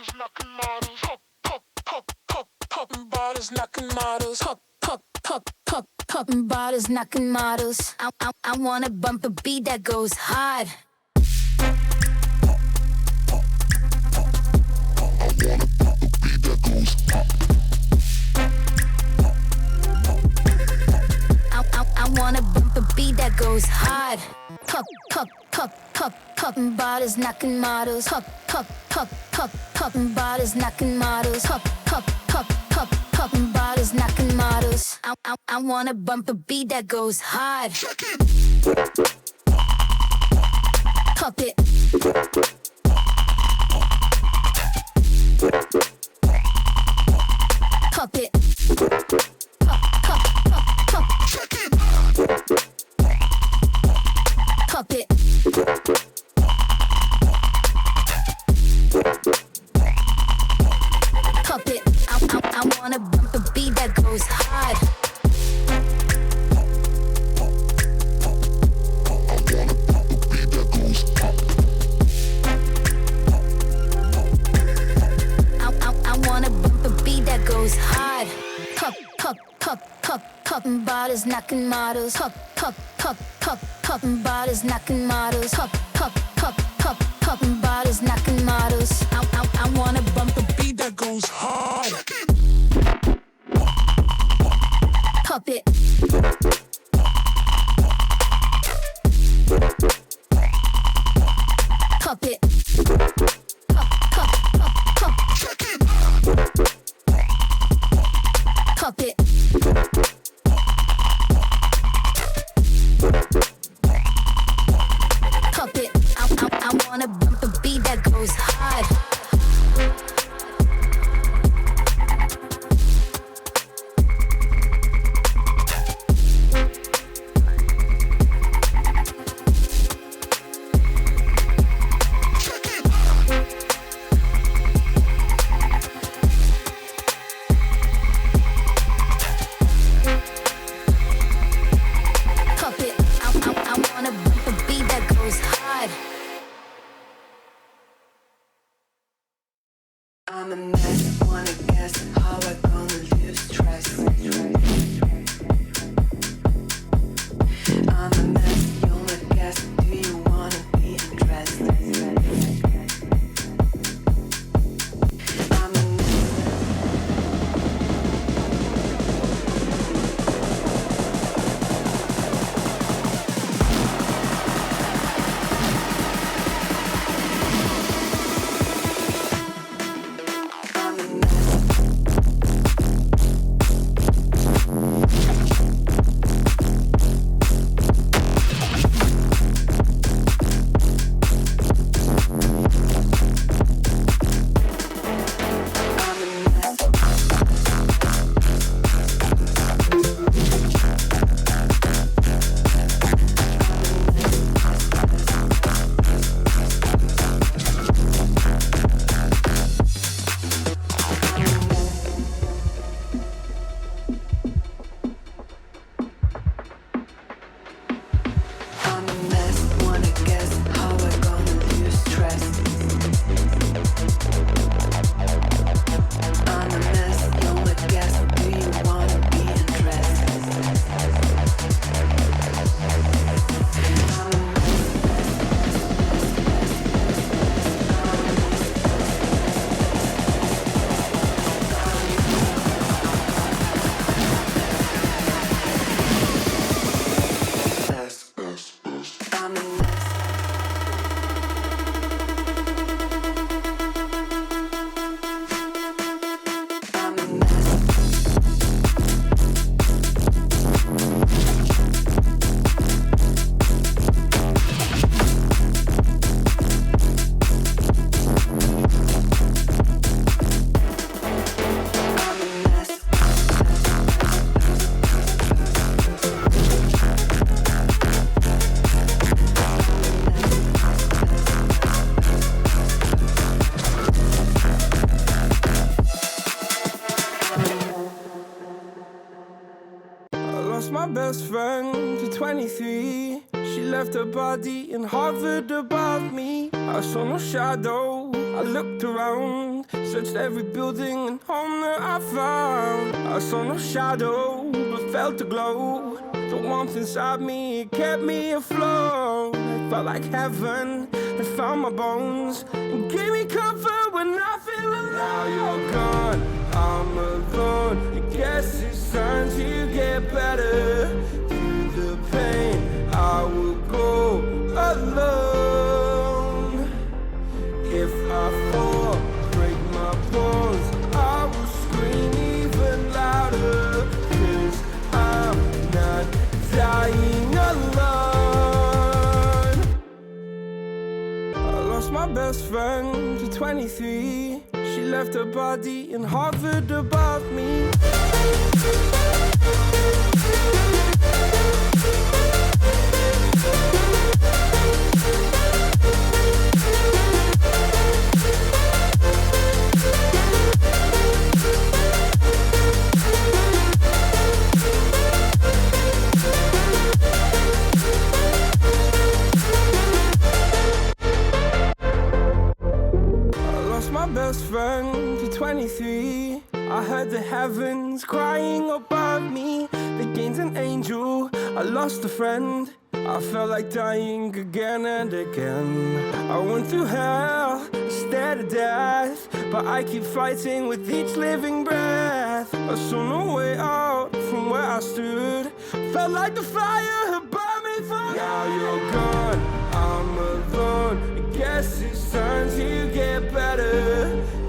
Bottles knocking models. I wanna bump a beat that goes hard. I wanna bump a beat that goes hard. Poppin' bottles, knocking models. Poppin' bottles, knocking models. Poppin' bottles, knocking models. I wanna bump a beat that goes hard. Pop it. Pop it. Pop it. Pop it. I wanna bump a beat that goes hard. I wanna bump a beat that goes hard. Poppin' bottles, knocking models. Poppin' bottles, knocking models. Poppin' bottles, knocking models. I wanna bump a beat that goes hard. Pop it. Pop it. Pop it. Pop it. I wanna bump a beat that goes hard. I'm a mess, wanna guess how I gonna lose stress. I'm a mess, you wanna guess, do you wanna be undressed? I'm a My best friend to 23. She left her body and hovered above me. I saw no shadow, I looked around, searched every building and home that I found. I saw no shadow, but felt a glow. The warmth inside me, it kept me afloat. It felt like heaven had found my bones and gave me comfort when I feel alone. Now you're gone, I'm alone. I guess it's time to get better. Through the pain, I will go alone. If I fall, break my bones, I will scream even louder. 'Cause I'm not dying alone. I lost my best friend to 23. She left her body and hovered above me. My best friend to 23. I heard the heavens crying above me. They gained an angel, I lost a friend. I felt like dying again and again. I went through hell, stared at death, but I keep fighting with each living breath. I saw no way out from where I stood. Felt like the fire had burned me through. Now you're gone, I'm alone. I guess it's time to get better.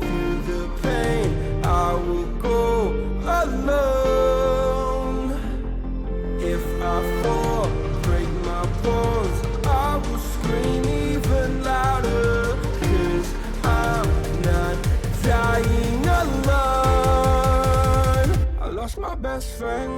Through the pain, I will go alone. If I fall, break my bones, I will scream even louder. 'Cause I'm not dying alone. I lost my best friend.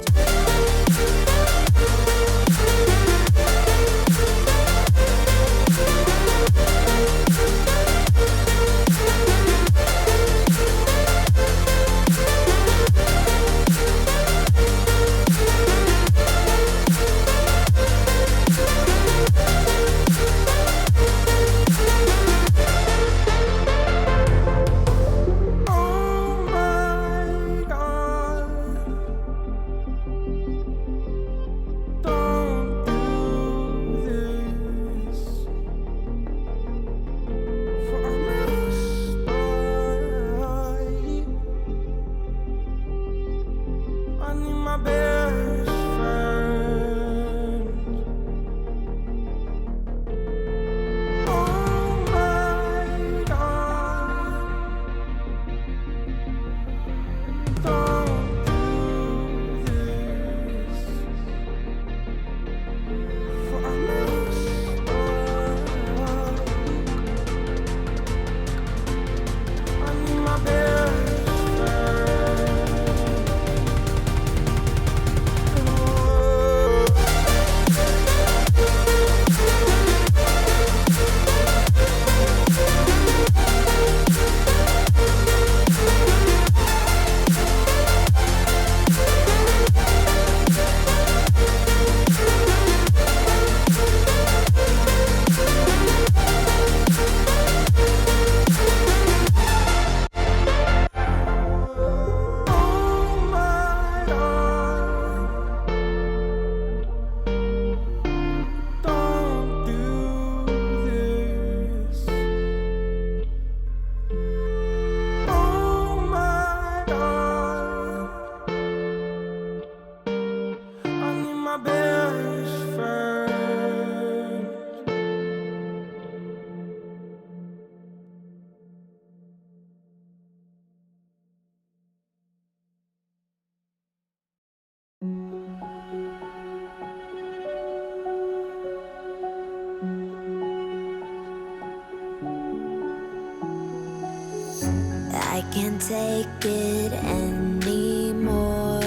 I can't take it anymore.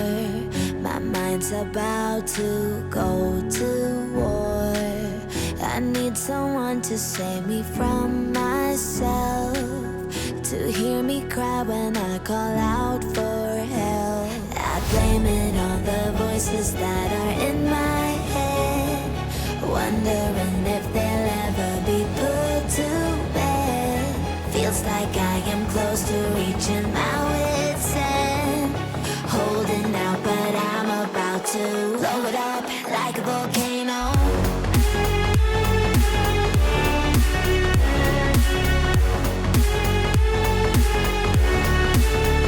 My mind's about to go to war. I need someone to save me from myself, to hear me cry when I call out for help. I blame it on the voices that are in my head, wondering if they'll ever be put to bed. Feels like I am close to reaching my wit's end. Holding out, but I'm about to blow it up like a volcano.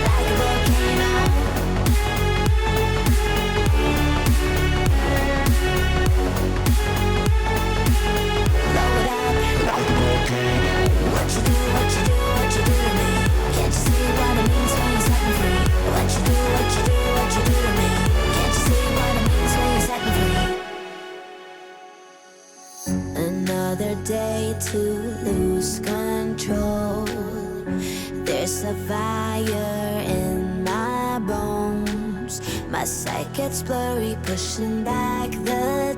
Like a volcano. Blow it up like a volcano. What you do, what you do, what you do to me? Can't you see what it means when you set me free? What you do, what you do, what you do to me? Can't you see what it means when you set me free? Another day to lose control. There's a fire in my bones. My sight gets blurry, pushing back the